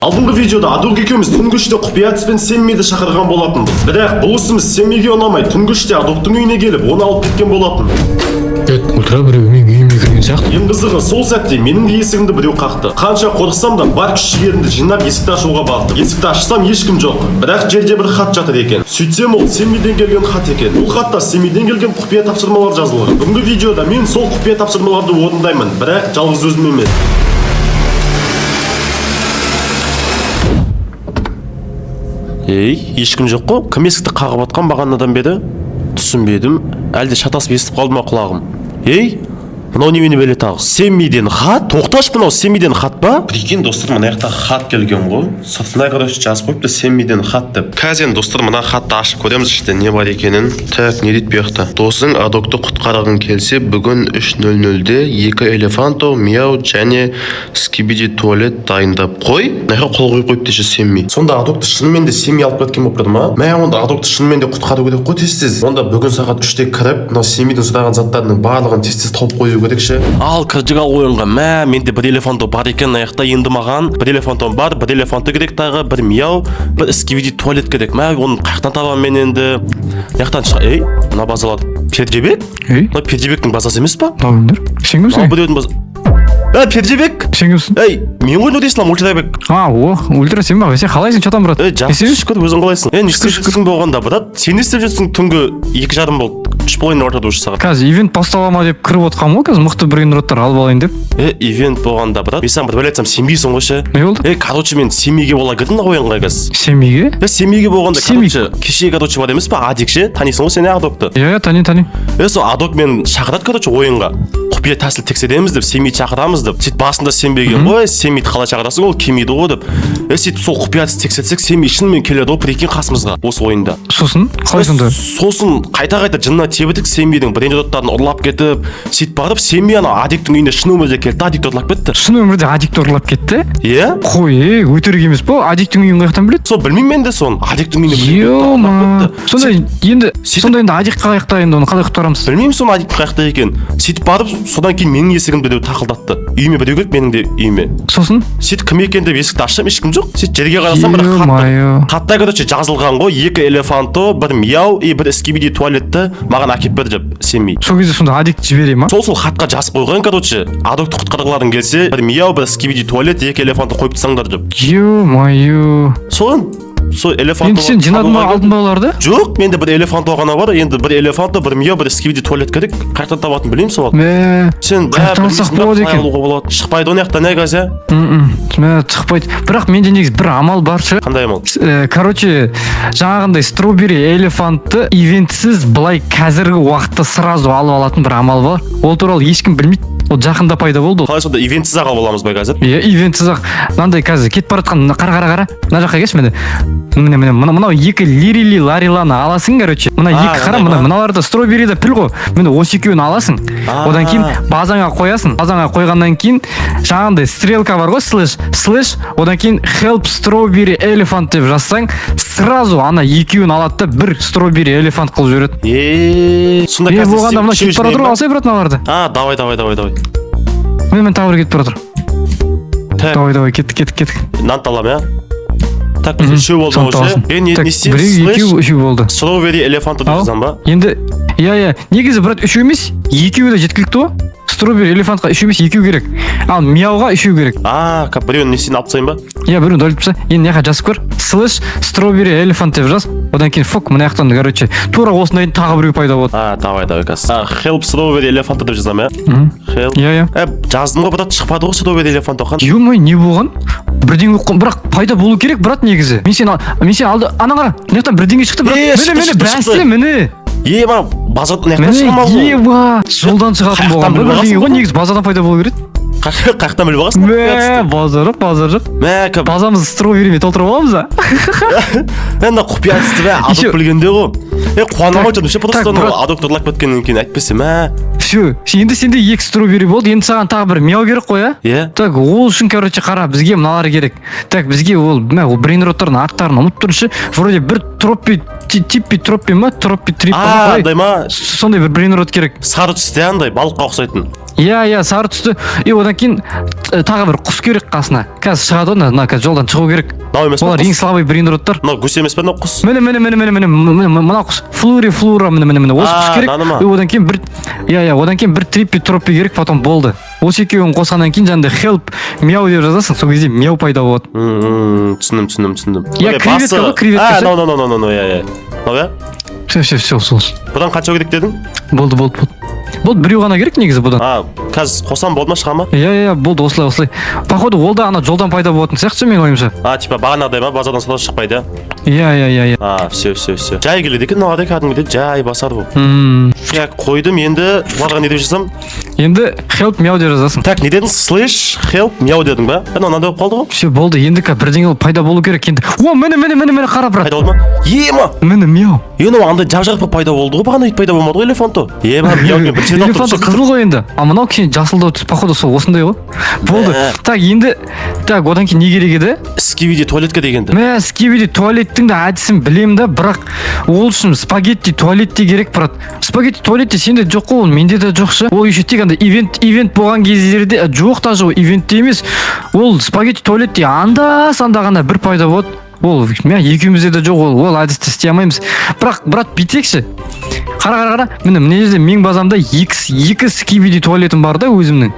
Алдыңғы видеода Адук екеуміз түнгі іште құпиятыс пен Сэммиді шақырған болатынбыз. Бірақ бұл ісіміз Сэммиге ұнамай түнгі іште Адуктың үйіне келіп, оны алып кеткен болатын. Ультра біреумен үйіме кірген сияқты. Ең қызығы сол сәтте менің де есігімді біреу қақты. Қанша қорықсам да бар күш-жігерімді жинап есікті ашуға бардым. Есікті ашсам ешкім жоқ. Бірақ жерде бір хат жатыр екен. Сөйтсем ол Сэммиден келген хат екен. Бұл хатта Сэммиден келген құпия тапсырмалар жазылған. Бүгінгі видеода мен сол құпия тапсырмаларды орындаймын, бірақ жалғыз өзім емес. Ешкім жоқ қой? Кім есікті қағып атқан маған адам беді? Түсінбедім. Әлде шатасып естіп қалды ма құлағым? Мынау немене беле тағы? Сэммиден хат? Тоқташы, мынау Сэммиден хат па? Прикинь, достар, мына жақта хат келген ғой. Сыртына короче жазып қойыпты Сэммиден хат деп. Қазір енді достар, мына хатты ашып көреміз іште не бар екенін. Так, не дейді бұл жақта? Досың Адокты құтқарғың келсе, бүгін 3:00-де 2 элефанто, мяу және скибиди туалет дайындап қой. Неге қол қойып қойыпты ше Сэмми? Сонда Адокты шынымен де Сэмми алып кеткен болып тұр ма? Мә, онда Адокты шынымен де құтқару керек қой тез-тез. Онда бүгін сағат 3-те кіріп, мына Сэммиден сұраған заттарының барлығын тез-тез тауып қою керекші. Ал кіржіға ойынға, мә, менде бір элефанто бар екен, аяқта енді маған бір элефантом бар, бір элефанто керек тағы, бір мяу, бір скибиди туалет керек. Мә, оны қаяқтан табам мен енді? Аяқтан шыға, мына базалады. Пердебек? Мына Пердебектің базасы емес па? Табыңдар. Сен кімсің? Біреудің базасы. Пердебек? Сен кімсің? Мен ғой Нұрислам Ультрабек. Ультра сен ба? Сен қалайсың, чатан брат? Жақсы шүкір, өзің қалайсың? Не істеп жүрсің болғанда, брат? Сен не істеп жүрсің? Түнгі 2:30 болды. 3:30 ортада уже сағат. Қазір ивент басталама деп кіріп отқан ғой, қазір мықты брейнроттар алып алайын деп. Ивент болғанда, брат. Мен саған бір айтсам, сенбейсің ғой ше. Не болды? Короче, мен Сэммиге бола кірдім ойынға қазір. Сэммиге? Сэммиге болғанда, короче, кеше короче бар емес па? Адик ше, танисың ғой сен Адокты? Иә, тани. Сол Адок мен шақырады, короче, ойынға. Құпия тәсіл тексереміз деп, Сэммиді шақырамыз деп. Сөйтіп басында сенбеген ғой, Сэммиді қалай шақырасың, ол келмейді ғой деп. Сөйтіп сол құпияты тексерсек, Сэмми шынымен келеді ғой, прикинь қасымызға осы ойында. Сосын қалай сонда? Сосын қайта жынына тебедік Сэммидің брендоттарын ұрлап кетіп, сөйтіп барып Сэмми ана Адиктің үйіне шын өмірде келді, Адикті ұрлап кетті. Шын өмірде Адикті ұрлап кетті? Иә? Қой, өтірік емес па? Адиктің үйін қаяқтан біледі? Сол білмеймін мен де соны. Адиктің үйіне Сонда енді Адик қаяқта, енді оны қалай құтқарамыз? Білмеймін соны Адик қаяқта екен. Сөйтіп барып, содан кейін менің есігімді біреу тақылдатты. Үйіме біреу келіп, менің де үйіме. Сосын? Сөйтіп кім екен деп есікті ашсам, ешкім жоқ. Сөйтіп жерге қарасам, бір хатта короче жазылған ғой, 2 элефанто, бір мяу, бір скибиди туалетті маған әкеп бер деп Сэмми. Сол кезде сонда Адикті жібере ма? Сол хатқа жазып қойған, короче, Адокты құтқарғыларың келсе, бір мяу, бір скибиди туалет, 2 элефанто қойып тастаңдар деп. Ё-моё. Сол элефанто. Енді сен жинадың ба, алдың ба оларды? Жоқ, менде бір элефанто ғана бар. Енді бір элефанто, бір мяу, бір скибиди туалет керек. Қайдан табатын білмеймін сол. Сен қайдан алсақ болады екен? Шықпайды оны яқтан, қазір? Шықпайды. Бірақ менде негізі бір амал бар ше. Қандай амал? Короче, жаңағындай стробери элефантты ивентсіз былай қазіргі уақытта сразу алып алатын бір амал бар. Ол туралы ешкім білмейді. Ол жақында пайда болды. Қалай сонда ивентсіз ақ алып аламыз ба қазір? Иә, ивентсіз ақ. Мынандай қазір кетіп бара жатқан, қара. Мына жаққа келші міне. Мынау 2 лирили лариланы аласың, короче. Мына 2 қара, мыналарды стробериді піл ғой. Міне осы екеуін аласың. Одан кейін базаңа қоясың. Базаңа қойғаннан кейін жаңағындай стрелка бар ғой, слэш, одан кейін help strawberry elephant деп жазсаң, сразу ана екеуін алады да бір стробери элефант қылып жібереді. Сонда қазір болғанда мына кетіп бара тұр, алсай брат мыналарды. Давай. Мен тағы бір кетіп бара тұр. Давай, кеттік. Нан талам, я? Так, біз үшеу болды ғой. Не істейміз? Біреу үшеу болды. Strawberry элефанты деп жазам ба? Енді, иә, негізі брат үшеу емес, екеуі де жеткілікті ғой. Стробери элефантқа үшеу емес, екеу керек. Ал мяуға үшеу керек. Біреуін несін алып тастайын ба? Иә, біреуін дәліп тастайын. Енді не жазып көр. Слэш стробери элефант деп жаз. Одан кейін мына жақтан, короче, тура осындай тағы біреу пайда болды. Давай, қазір. Help strawberry elephant деп жазам, иә? Иә. Жаздым ғой, брат, шықпады ғой strawberry elephant оған. Ё-май, не болған? Бірдеңе оққан, бірақ пайда болу керек, брат, негізі. Мен сен алды, ана қара, мына жақтан бірдеңе шықты, брат. Міне. Ма, базадан яқтан шығамал ғой. Жолдан шығатын болған бірдеңе ғой, негізі базадан пайда болу керек. Қаяқтан біліп алғасың? Базар жоқ. Базамызды строберимен толтырып аламыз ба? Енді құпия істі бә, Адок білгенде ғой. Қуанамай тұрдым ше, просто Адокты ұрлап кеткеннен кейін айтпесе, Все, енді сенде 2 стробери болды, енді саған тағы бір мяу керек қой, а? Иә. Так, ол үшін, короче, қара, бізге мыналар керек. Так, бізге ол брейнроттардың аттарын ұмыт тұрыншы, вроде бір типпи троппи ма троппи триппи андай ма сондай бір брейнрот керек. сары түсті андай балыққа ұқсайтын. Иә сары түсті. И одан кейін тағы бір құс керек қасына. Қазір шығады ғой мына қазір жолдан шығу керек. Мынау емес па олар ең слабый брейнроттар. мынау гүс емес па мынау құс? Міне мына құс флура міне осы құс керек. И одан кейін бір одан кейін бір триппи троппи керек, потом болды. Осы екеуін қосқаннан кейін жаңағыдай help мяу деп жазасың, сол кезде мяу пайда болады. түсіндім. Иә, креветка ғой, креветка. Мынау Все. бұдан қанша керек дедің? Болды біреу ғана керек негізі бұдан. Қазір қосам болды ма, шыға ма? Иә, болды осылай. Походу ол да ана жолдан пайда болатын сияқты менің ойымша. Типа бағанағыдай ма, базардан сала шықпайды. Иә. Все. Жай келеді екен, мынағадай кәдімгідей жай басар бұл. Так, қойдым, енді бұларға не деп жазсам? Енді help мяу деп жазасың. Так, не дедің? Slash help мяу дедің ба? Мынандай болып қалды ғой. Все болды, енді бірдеңе пайда болу керек енді. О, міне қара брат. Пайда болды ма? Ема! Міне мяу. Енді андай жап-жарық пайда болды ғой, бағана ит пайда болмады ғой элефанто. Мяумен бір жерден элефанто қызыл ғой енді. Мынау кішкене жасылдау түс, походу сол осындай ғой. Болды. Так, енді одан кейін не керек еді? Скибиди туалетке дегенді. Скибиди туалеттің де әдісін білемін да, бірақ ол үшін спагетти туалетте керек, брат. Спагетти туалетте сенде жоқ қой, ол менде де жоқ ше. Ол еще тек анда ивент болған кездерде жоқ даже ол ивентте емес. Ол спагетти туалетте анда-санда ғана бір пайда болады. Ол екеумізде де жоқ, ол әдісті істей алмаймыз. Бірақ брат бүйтсекші. Қара. Міне жерде менің базамда екі скибиди туалетім бар да өзімнің.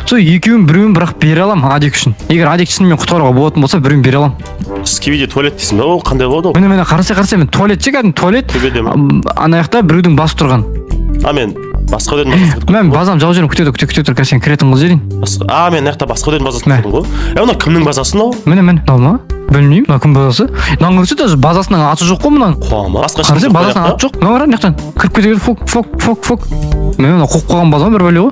Сол екеуін біреуін бірақ бере алам адек үшін. Егер адек үшін мен құтқаруға болатын болса, біреуін бере алам. Скибиди туалет дейсің ба? Ол қандай болады ол? Міне қарасай, мен туалет кәдімгі туалет. Ана жақта біреудің басы тұрған. Мен басқа өден мен базам жау жерім күте тұр, сен кіретін қыл жерін. Мен мына жақта басқа өден базасын тұрдың ғой. Мына кімнің базасы мынау? Міне мынау ма? Білмеймін, мына кім базасы? Мынаны көрсе даже базасының аты жоқ қой мынаның. Қарасай, базасының аты жоқ. Мына қара мына жақтан кіріп кетеді, фок. Мен мына қоқып қойған базам бір бәле ғой.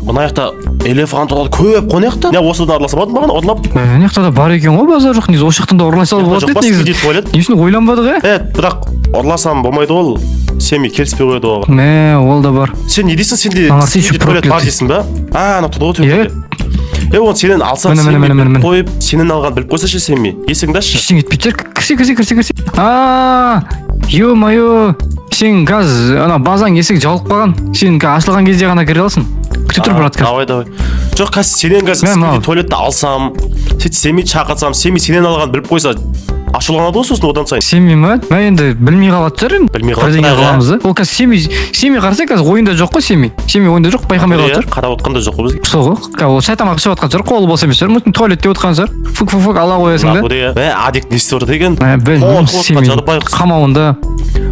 Мына жақта элефанттар көп қой мына жақта. Не осыдан ұрласа болады маған ұрлап? Мына жақта да бар екен ғой базар жоқ. Негізі осы жақтан да ұрлай салуға болады негізі. Не үшін ойланбадық, бірақ ұрласам болмайды ол. Сен келіспей қойды оған. Ол да бар. Сен не дейсің, сенде туалет бар дейсің ба? Ана тұр ғой. Оны сенен алсақ сен қойып, сенен алған біліп қойсашы сен есіңді ашшы. Ештеңе етпейді. Кірсе. Ё-моё. Сен қазір ана базаң есік жауып қалған. Сен ашылған кезде ғана кіре аласың. Күте тұр брат қазір. Давай. Жоқ, қазір сенен қазір туалетті алсам, сен шақырсам, сенен алған біліп қойса ашуланады ғой сосын одан сайын. Сенбей ма? Мен енді білмей қалады шығар. Білмей қалады. Ол қазір сенбей қарасай, қазір ойында жоқ қой сенбей ойында жоқ, байқамай қалады шығар. Қарап отқанда жоқ қой бізге. Сол ғой. Ол шайтамақ ішіп отқан шығар, қолы болса емес шығар. Мүмкін туалетте отқан шығар. Фук ала қоясың да. Адик не істеп отыр деген. Қамауында.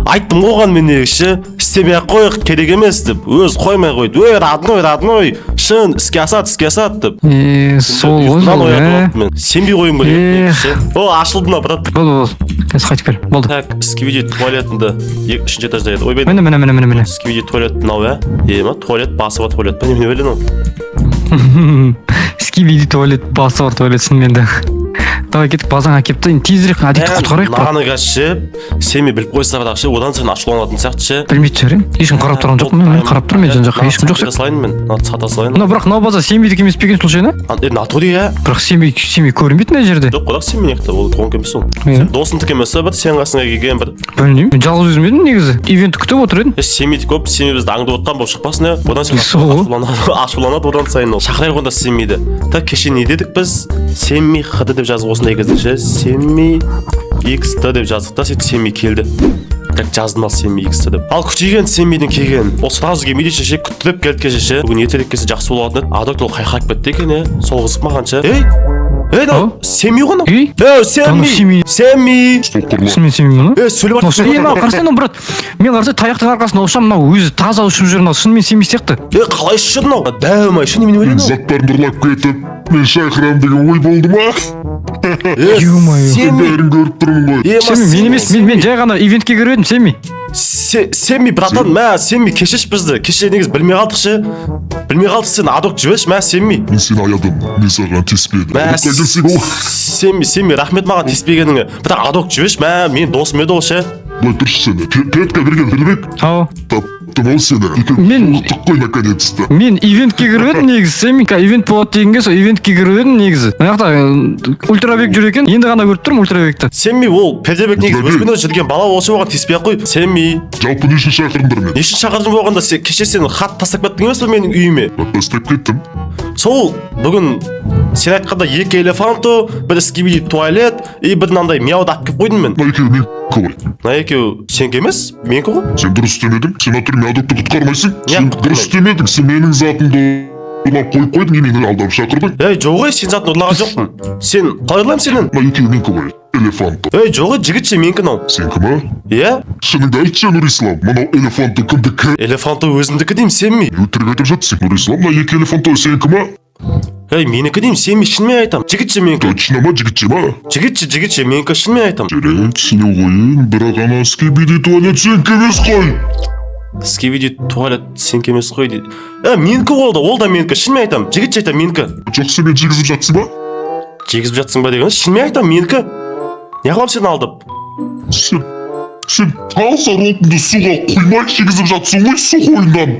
Айттым оған мен негізі істемей ақ қойық, керек емес деп. Өз қоймай қойды. Родной. Шын іске асады деп. Сол ғой. Сенбей қойым керек. О, ашылды мына брат. Болды. Қазір қайтып кел. Болды. Так, скибиди туалетінде 3-ші этажда еді. Ойбай. Міне. Скибиди туалет мынау ма? Туалет басы бар туалет. Не біле мынау? Скибиди туалет басы бар туалет шынымен де. Давай кетіп базаң әкепті, тезірек әдетті құтқарайық. Мағаны қазір сен біліп қойсаң ше, одан сен ашуланатын сияқты ше. Білмейді шығар. Ешкім қарап тұрған жоқ. Мен қарап тұрмын, мен жан жаққа ешкім жоқ сияқты. Сата салайын. Бірақ мынау база сенбейді емес пе екен случайно? Натуре бірақ сенбей көрінбейді мына жерде. Жоқ, бірақ сенбей неқті, ол оңқ емес ол. Досындікі емес бір сен қасыңа келген бір. Білмеймін, мен жалғыз өзім едім негізі. Ивентті күтіп отыр едім. Сенбейді көп, сенбей бізді аңдып отқан болып шықпасын. Одан сен ашуланады одан сайын ол. Шақырайық онда сенбейді. Так, кеше не дедік біз? Сенбей хд деп жазып осындай кезде ше. Сенбей x'ті деп жаздық та, сөйтіп сенбей келді. Так жаздым ал сенбей x'ті деп. Ал күтейген сенбейдің келген. Ол сразу келмейді ше, күттіріп келді кеше ше. Бүгін ертерек келсе жақсы болатын еді. Адок ол қайқайып кетті екен сол қызық маған ше. Сенбей ғой сенбей. Сенбеймін мұны? Сөйлеп жатыр. Қарсен брат. Мен қарсай таяқтың арқасында ұшам, мынау өзі таза ұшып жүр, мынау шынымен сенбей сияқты. Қалай ұшып жүр мынау? Дәумай ше немен өледі? Заттарды ұрлап кетіп, мен шақырам деген ой болды ма? Бәрін көріп тұрмын ғой. Мен емес, мен жай ғана ивентке кіріп едім, сенбей. Сенбей братан, сенбей кешеш бізді. Кеше негіз білмей қалдық ше. Білмей қалдық сен адок жібеш, сенбей. Мен сені аядым, мен саған теспедім. Сенбей, рахмет маған теспегеніңе. Бірақ адок жібеш, мен досым еді ол ше. Былай тұршы сені, клетка берген Филипп. Ау. күттім ау сені. Мен- Ұқтық қой наконец-то. Мен ивентке кіріп едім негізі, Семика ивент болады дегенге сол ивентке кіріп едім негізі. Мына жақта ультрабек жүр екен, енді ғана көріп тұрмын ультрабекті. Семми ол пердебек негізі Пердебек. өспенде жүрген бала болшы оған тиіспей ақ қой. Семми. Жалпы нешін шақырыңдар мен? Нешін шақырдың болғанда кеше сен хат тастап кеттің емес пе менің үйіме? Тастап кеттім. Сол бүгін сен айтқанда 2 элефанто, бір скибиди туалет и бір мынандай мяуды алып келіп қойдым мен. Мына екеуі мен ғой. Мына екеуі сенікі емес, менікі ғой. Сен дұрыс істемедің. Сен атыр адокты құтқармайсың. Не Сен құтқармаймын? дұрыс істемедің. Сен менің затымды ұрлап қойып қойдың, и мені алдап шақырдың. Ей, жоқ ой, сен затын ұрлаған жоқпын. Сен қалай ұрлаймын сенен? Мына екеуі менікі ғой. Элефанто. Ей, жоқ ой, жігітше менікі мынау. Сенікі ма? Иә? Шыныңды айтшы, Нұрислам. Мынау элефанто кімдікі? Элефанты өзімдікі деймін, Семми. Өтірік айтып жатсың. Нұрислам, мына екі элефанто сенікі ма? Ей, менікі деймін, Семми, шынымен айтам. Жігітше менікі. Точно ма, жігітше ма? Жігітше, менікі шынымен айтам. Жарайды, сене қойын, бірақ ана скибиди туалет сенікі емес қой. Скибиди туалет сенікі емес қой дейді. Менікі ол да менікі, шынымен айтам. Жігітше айтам, менікі. Жақсы, мен жегізіп жатсың ба? Жегізіп жатсың ба деген, шынымен айтам, менікі. Не қылам сені алдап? Сен таза ротынды суға құймай жегізіп жатсың ғой, су қойындан.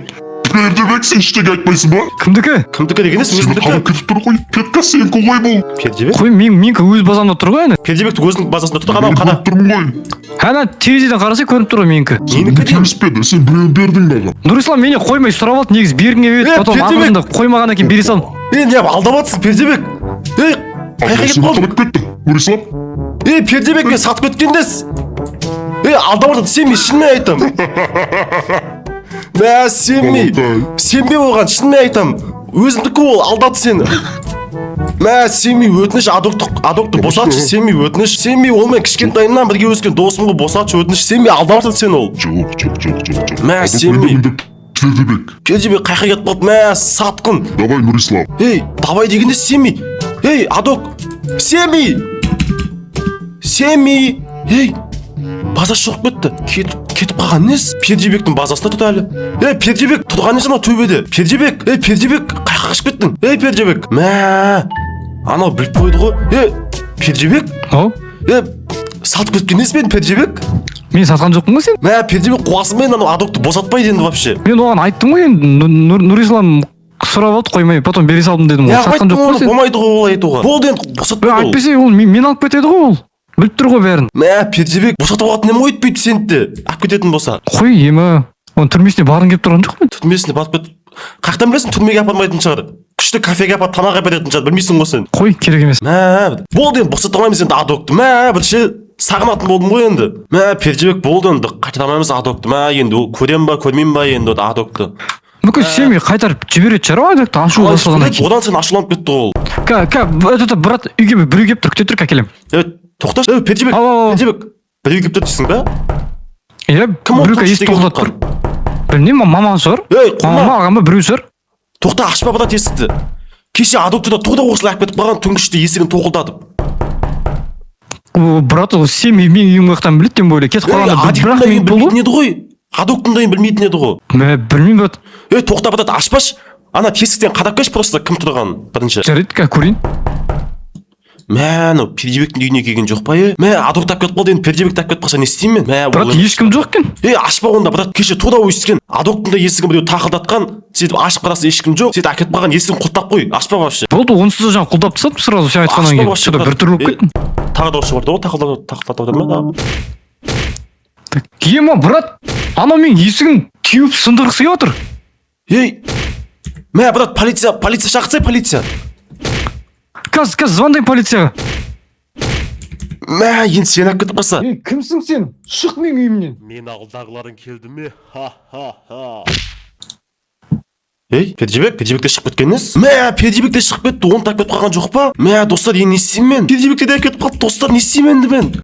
Пердебек, сен ештеңе айтпайсың ба? Кімдікі? Кімдікі деген Сені өзімдікі. қалып кетіп тұр ғой. Петка сенікі ғой бұл. Пердебек? Қой, менікі өз базамда тұр ғой енді. Пердебекті өзінің базасында тұр, анау Мен қара. көріп тұрмын ғой. Ана терезеден қараса көрініп тұр ғой менікі. Менікі деймін. Келіспеді, сен біреуін бердің маған. Нұрислам мені қоймай сұрап алды, негізі бергің келіп еді, потом Пердебек! ақырында қоймағаннан кейін бере салдым. Не алдап жатсың, Пердебек? Ей, қайқа кетіп Сен қалдың? қалып кеттің, Нұрислам. Ей, Пердебек, мен сатып кеткендес. Ей, алдап жатыр, Семми, шынымен айтам. Мә, Семми. Сенбе оған, шынымен айтам. Өзімдікі ол, алдады сені. Мә, Семми, өтініш, адокты босатшы, Семми, өтініш. Семми, ол мен кішкентайымнан бірге өскен досым ғой, босатшы, өтініш. Семми, алдап жатыр сен ол. Жоқ. Мә, Семми. Пердебек. Пердебек қайқа кетіп қалды, мә, сатқын. Давай, Нұрислам. Ей, давай дегенде Семми. Ей, адок. Семми. Ей, база шығып кетті. Кетіп қалған нес? Пердебектің базасында тұр әлі. Ей, Пердебек, тұрған нес анау төбеде? Пердебек, қайқа қашып кеттің? Ей, Пердебек. Мә, анау біліп қойды ғой. Ей, Пердебек. Ау? Сатып кеткен нес мен, Пердебек? Мен сатқан жоқпын ғой сен? Мә, Пердебек қуасың ба енді анау адокты босатпайды енді вообще. Мен оған айттым ғой енді, Нұрислам сұрап алды қоймай, потом бере салдым дедім ғой. Сатқан жоқпын ғой сен? Болмайды ғой олай айтуға. Болды енді босатпайды ол. Айтпесе ол мен алып кетеді ғой ол. Біліп тұр ғой бәрін. Мә, Пердебек, босатып алатын неме ғой өйтпейді сені де. Алып кететін болса. Қой, емі. Оның түрмесіне барғың келіп тұрған жоқ па? Түрмесіне барып кет. Қаяқтан білесің, түрмеге апармайтын шығар. Күшті кафеге апарып тамақ әперетін шығар, білмейсің ғой сен. Қой, керек емес. Мә, болды енді босата алмаймыз енді адокты. Мә, бірше сағынатын болдым ғой енді. Мә, Пердебек, болды енді қайтара алмаймыз адокты. Мә, енді ол көрем ба, көрмеймін ба енді адокты. Мүмкін Семми қайтарып жібереді шығар ғой адокты, ашу басылғаннан кейін. Одан сен ашуланып кетті ол. Брат, үйге біреу келіп тұр, күте тұрып әкелем. Тоқташы, Пердебек, біреу келіп тұр дейсің ба? Иә, Кім ол біреу тоқташы есік деген тоқтатып тұр. Білмеймін, маман шығар. Құлма. Мама алған ба, біреу шығар. Тоқта, ашпа брат есікті. Кеше адокты да тоқта осылай алып кетіп қалған түнгі 3-те есігін тоқылдатып. Брат, ол Семми менің үйім қаяқтан біледі деп ойлай. Кетіп қалғанда бірақ мен білмейтін еді ғой. Адоктың дайын білмейтін еді ғой. Білмеймін, брат. Тоқта брат, ашпаш. Ана тесіктен қадап келші просто кім тұрған бірінші. Жарайды, көрейін. Мә, анау Пердебектің үйіне келген жоқ па? Мә, адок тап кетіп қалды, енді Пердебек тап кетіп қалса не істеймін мен? Брат, ешкім жоқ екен. Ашпа онда брат, кеше тура өскен. Адоктың да есігін біреу тақылдатқан. Сөйтіп ашып қараса ешкім жоқ. Сөйтіп әкетіп қалған есігін құлттап қой. Ашпа вообще. Болды, онсыз да жаңа құлдап тастадым сразу сен айтқаннан кейін. Что-то бір түрлі болып кеттім. Тағы да орысша барды ғой, тақылдатып отыр ма? Ема, брат, анау мен есігін теуіп сындырғысы келіп отыр. Ей, мә, брат, полиция шақырсай, полиция. Қазір звондайын полицияға. Мә, енді сен алып кетіп қалса. Кімсің сен? Шық менің үйімнен. Мен алдағыларың келді ме? Ха. Ей, Пердебек те шығып кеткеніңіз? Мә, Пердебек те шығып кетті, оны тап кетіп қалған жоқ па? Мә, достар, енді не істеймін мен? Пердебек те кетіп қалды, достар, не істеймін енді мен?